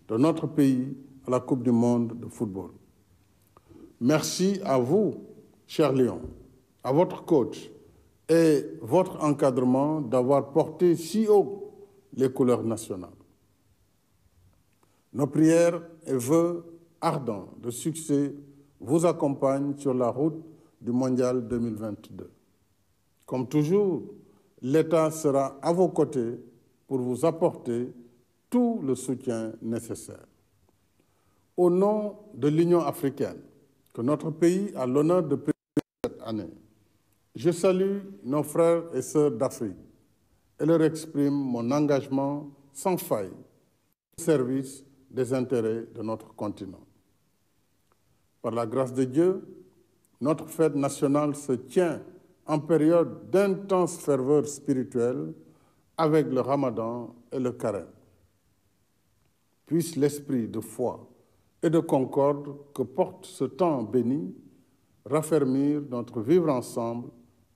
de notre pays à la Coupe du monde de football. Merci à vous, chers Lions, à votre coach et votre encadrement d'avoir porté si haut les couleurs nationales. Nos prières et vœux ardents de succès vous accompagnent sur la route du Mondial 2022. Comme toujours, l'État sera à vos côtés pour vous apporter tout le soutien nécessaire. Au nom de l'Union africaine, que notre pays a l'honneur de présider cette année, je salue nos frères et sœurs d'Afrique et leur exprime mon engagement sans faille au service des intérêts de notre continent. Par la grâce de Dieu, notre fête nationale se tient en période d'intense ferveur spirituelle avec le Ramadan et le Carême. Puisse l'esprit de foi et de concorde que porte ce temps béni raffermir notre vivre ensemble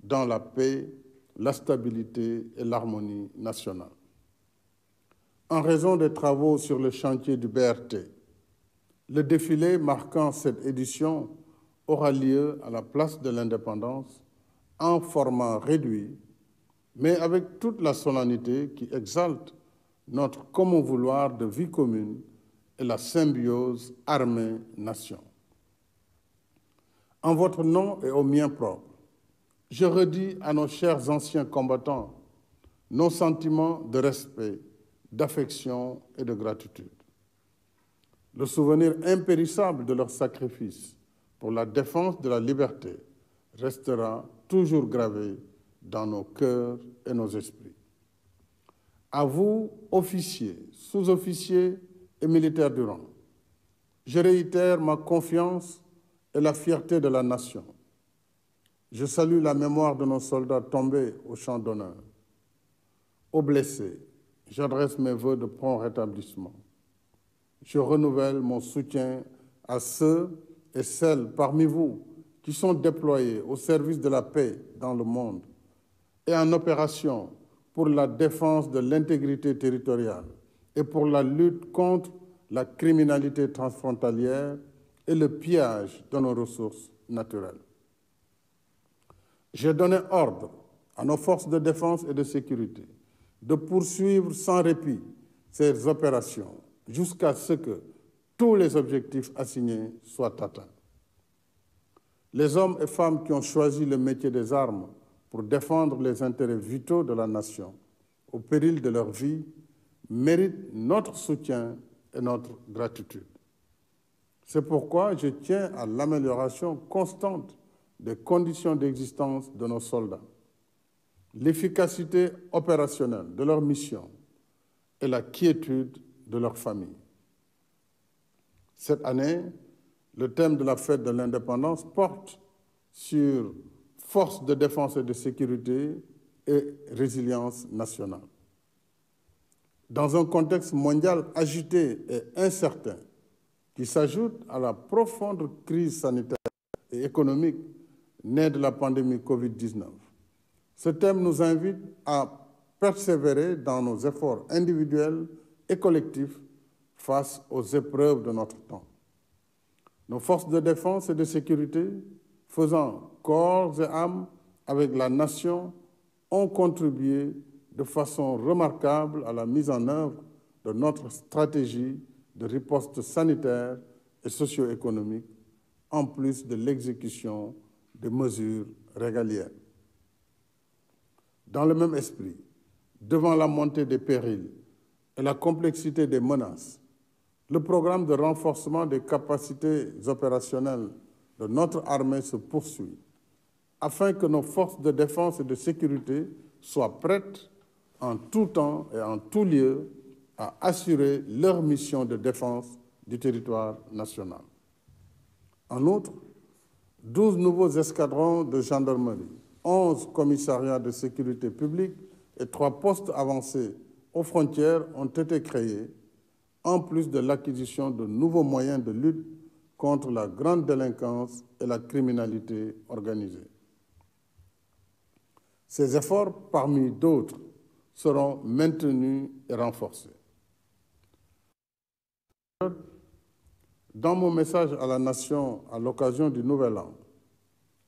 dans la paix, la stabilité et l'harmonie nationale. En raison des travaux sur le chantier du BRT, le défilé marquant cette édition aura lieu à la place de l'Indépendance en format réduit, mais avec toute la solennité qui exalte notre commun vouloir de vie commune et la symbiose armée-nation. En votre nom et au mien propre, je redis à nos chers anciens combattants nos sentiments de respect, d'affection et de gratitude. Le souvenir impérissable de leur sacrifice pour la défense de la liberté restera toujours gravé dans nos cœurs et nos esprits. À vous, officiers, sous-officiers et militaires du rang, je réitère ma confiance et la fierté de la nation. Je salue la mémoire de nos soldats tombés au champ d'honneur. Aux blessés, j'adresse mes vœux de prompt rétablissement. Je renouvelle mon soutien à ceux et celles parmi vous qui sont déployés au service de la paix dans le monde et en opération pour la défense de l'intégrité territoriale et pour la lutte contre la criminalité transfrontalière et le pillage de nos ressources naturelles. J'ai donné ordre à nos forces de défense et de sécurité de poursuivre sans répit ces opérations jusqu'à ce que tous les objectifs assignés soient atteints. Les hommes et femmes qui ont choisi le métier des armes pour défendre les intérêts vitaux de la nation, au péril de leur vie, méritent notre soutien et notre gratitude. C'est pourquoi je tiens à l'amélioration constante des conditions d'existence de nos soldats, l'efficacité opérationnelle de leur mission et la quiétude de leur famille. Cette année, le thème de la fête de l'indépendance porte sur force de défense et de sécurité et résilience nationale. Dans un contexte mondial agité et incertain, qui s'ajoute à la profonde crise sanitaire et économique née de la pandémie Covid-19, ce thème nous invite à persévérer dans nos efforts individuels et collectifs face aux épreuves de notre temps. Nos forces de défense et de sécurité, faisant corps et âme avec la nation, ont contribué de façon remarquable à la mise en œuvre de notre stratégie de riposte sanitaire et socio-économique, en plus de l'exécution des mesures régaliennes. Dans le même esprit, devant la montée des périls et la complexité des menaces, le programme de renforcement des capacités opérationnelles de notre armée se poursuit, afin que nos forces de défense et de sécurité soient prêtes en tout temps et en tout lieu à assurer leur mission de défense du territoire national. En outre, 12 nouveaux escadrons de gendarmerie, 11 commissariats de sécurité publique et 3 postes avancés aux frontières ont été créés, en plus de l'acquisition de nouveaux moyens de lutte contre la grande délinquance et la criminalité organisée. Ces efforts, parmi d'autres, seront maintenus et renforcés. Dans mon message à la Nation à l'occasion du Nouvel An,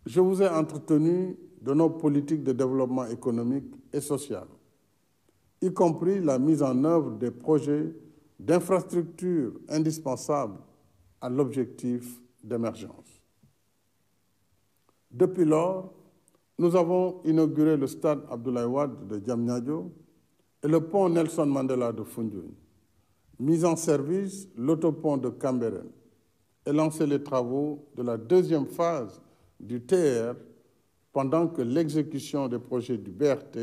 je vous ai entretenu de nos politiques de développement économique et social, y compris la mise en œuvre des projets d'infrastructures indispensables à l'objectif d'émergence. Depuis lors, nous avons inauguré le stade Abdoulaye Wade de Diamniadio et le pont Nelson Mandela de Foundiougne, mis en service l'autopont de Cambérène et lancé les travaux de la deuxième phase du TER pendant que l'exécution des projets du BRT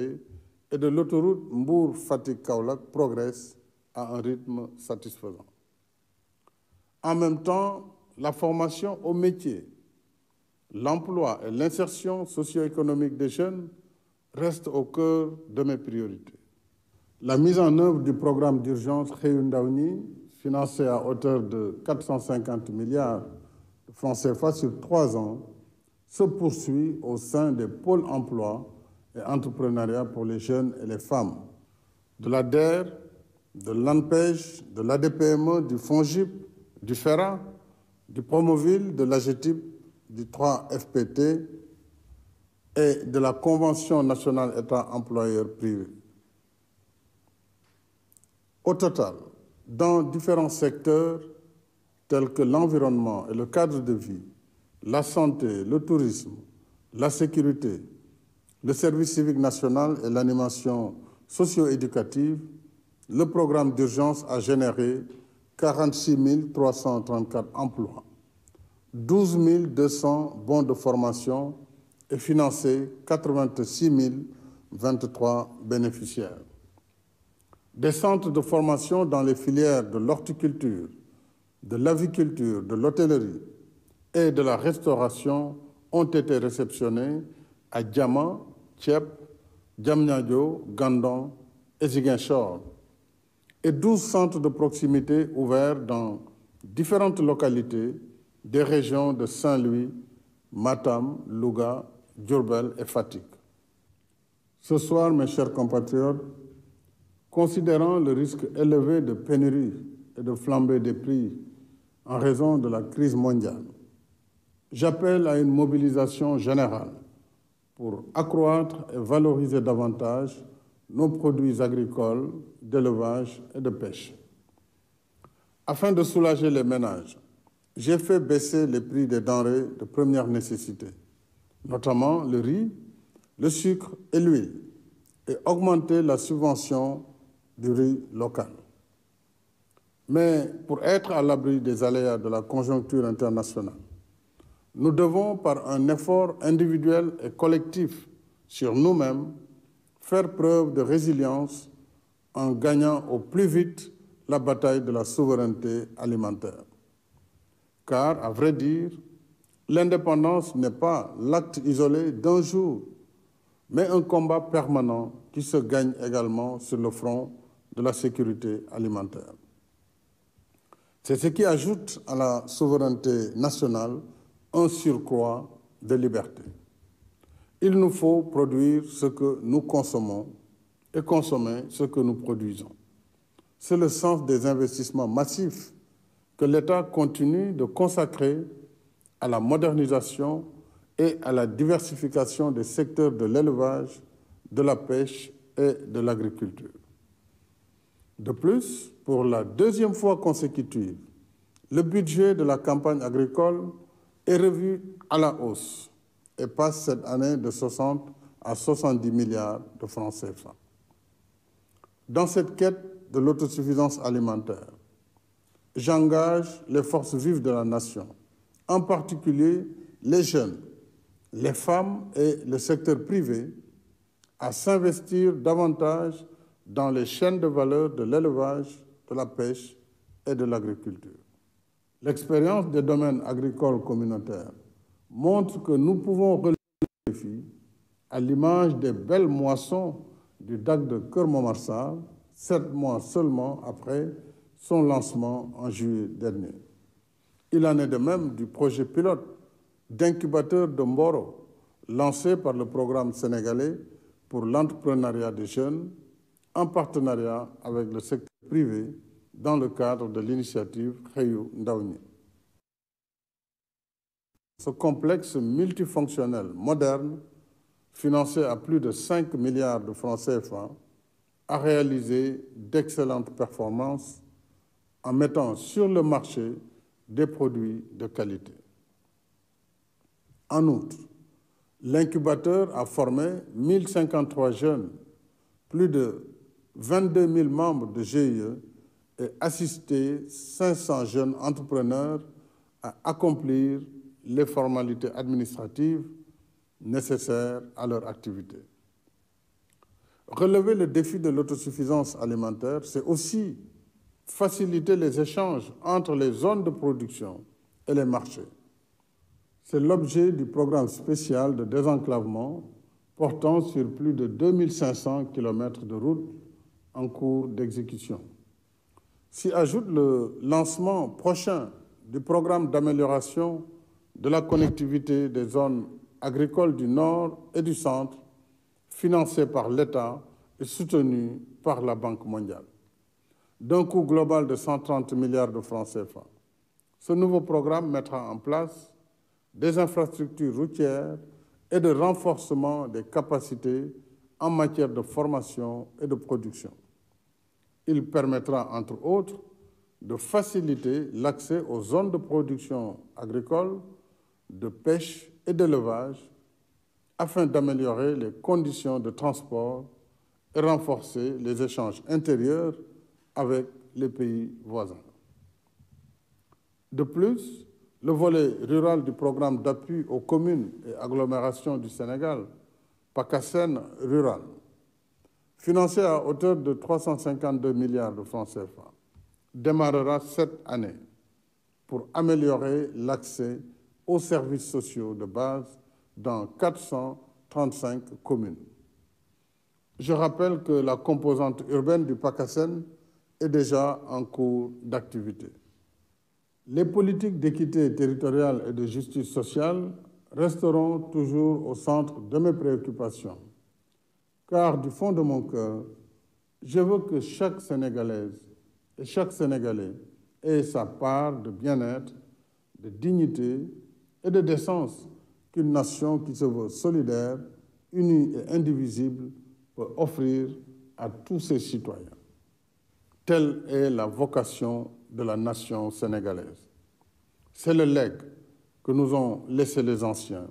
et de l'autoroute Mbour-Fatick-Kaolack progresse à un rythme satisfaisant. En même temps, la formation au métier, l'emploi et l'insertion socio-économique des jeunes restent au cœur de mes priorités. La mise en œuvre du programme d'urgence Xëyu Ndaw ñi, financé à hauteur de 450 milliards de francs CFA sur 3 ans, se poursuit au sein des pôles emploi et entrepreneuriat pour les jeunes et les femmes. De l'ADER, de l'ANPEJ, de l'ADPME, du FONGIP, du FERA, du Promoville, de l'AGETIP, du 3FPT et de la Convention nationale État employeur privé. Au total, dans différents secteurs tels que l'environnement et le cadre de vie, la santé, le tourisme, la sécurité, le service civique national et l'animation socio-éducative, le programme d'urgence a généré 46 334 emplois, 12 200 bons de formation et financé 86 023 bénéficiaires. Des centres de formation dans les filières de l'horticulture, de l'aviculture, de l'hôtellerie et de la restauration ont été réceptionnés à Diama, Thiep, Diamniadio, Gandon et Ziguinchor, et 12 centres de proximité ouverts dans différentes localités des régions de Saint-Louis, Matam, Louga, Diourbel et Fatick. Ce soir, mes chers compatriotes, considérant le risque élevé de pénurie et de flambée des prix en raison de la crise mondiale, j'appelle à une mobilisation générale pour accroître et valoriser davantage nos produits agricoles, d'élevage et de pêche. Afin de soulager les ménages, j'ai fait baisser les prix des denrées de première nécessité, notamment le riz, le sucre et l'huile, et augmenter la subvention du riz local. Mais pour être à l'abri des aléas de la conjoncture internationale, nous devons, par un effort individuel et collectif sur nous-mêmes, faire preuve de résilience en gagnant au plus vite la bataille de la souveraineté alimentaire. Car, à vrai dire, l'indépendance n'est pas l'acte isolé d'un jour, mais un combat permanent qui se gagne également sur le front de la sécurité alimentaire. C'est ce qui ajoute à la souveraineté nationale un surcroît de liberté. Il nous faut produire ce que nous consommons et consommer ce que nous produisons. C'est le sens des investissements massifs que l'État continue de consacrer à la modernisation et à la diversification des secteurs de l'élevage, de la pêche et de l'agriculture. De plus, pour la deuxième fois consécutive, le budget de la campagne agricole est revu à la hausse et passe cette année de 60 à 70 milliards de francs CFA. Dans cette quête de l'autosuffisance alimentaire, j'engage les forces vives de la nation, en particulier les jeunes, les femmes et le secteur privé, à s'investir davantage dans les chaînes de valeur de l'élevage, de la pêche et de l'agriculture. L'expérience des domaines agricoles communautaires montre que nous pouvons relever les défis à l'image des belles moissons du DAC de Keur Momar Sarr, 7 mois seulement après son lancement en juillet dernier. Il en est de même du projet pilote d'incubateur de Mboro, lancé par le programme sénégalais pour l'entrepreneuriat des jeunes, en partenariat avec le secteur privé dans le cadre de l'initiative Xëyu Ndaw ñi. Ce complexe multifonctionnel moderne, financé à plus de 5 milliards de francs CFA, a réalisé d'excellentes performances en mettant sur le marché des produits de qualité. En outre, l'incubateur a formé 1053 jeunes, plus de 22 000 membres de GIE et assisté 500 jeunes entrepreneurs à accomplir les formalités administratives nécessaires à leur activité. Relever le défi de l'autosuffisance alimentaire, c'est aussi faciliter les échanges entre les zones de production et les marchés. C'est l'objet du programme spécial de désenclavement portant sur plus de 2500 km de routes en cours d'exécution. S'y ajoute le lancement prochain du programme d'amélioration de la connectivité des zones agricoles du Nord et du Centre, financé par l'État et soutenu par la Banque mondiale, d'un coût global de 130 milliards de francs CFA. Ce nouveau programme mettra en place des infrastructures routières et de renforcement des capacités en matière de formation et de production. Il permettra, entre autres, de faciliter l'accès aux zones de production agricole, de pêche et d'élevage, afin d'améliorer les conditions de transport et renforcer les échanges intérieurs avec les pays voisins. De plus, le volet rural du programme d'appui aux communes et agglomérations du Sénégal, PACASEN Rural, financé à hauteur de 352 milliards de francs CFA, démarrera cette année pour améliorer l'accès aux services sociaux de base dans 435 communes. Je rappelle que la composante urbaine du PACASEN est déjà en cours d'activité. Les politiques d'équité territoriale et de justice sociale resteront toujours au centre de mes préoccupations, car du fond de mon cœur, je veux que chaque Sénégalaise et chaque Sénégalais ait sa part de bien-être, de dignité et de décence qu'une nation qui se veut solidaire, unie et indivisible peut offrir à tous ses citoyens. Telle est la vocation de la nation sénégalaise. C'est le legs que nous ont laissé les anciens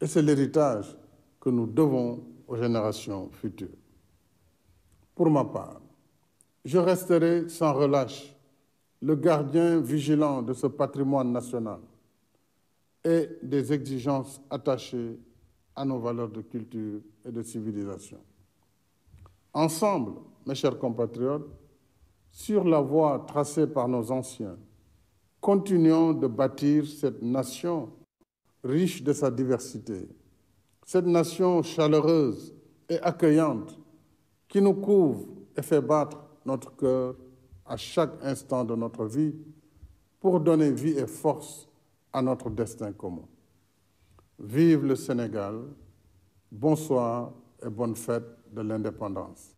et c'est l'héritage que nous devons aux générations futures. Pour ma part, je resterai sans relâche le gardien vigilant de ce patrimoine national et des exigences attachées à nos valeurs de culture et de civilisation. Ensemble, mes chers compatriotes, sur la voie tracée par nos anciens, continuons de bâtir cette nation riche de sa diversité, cette nation chaleureuse et accueillante qui nous couvre et fait battre notre cœur à chaque instant de notre vie pour donner vie et force à notre destin commun. Vive le Sénégal, bonsoir et bonne fête de l'indépendance.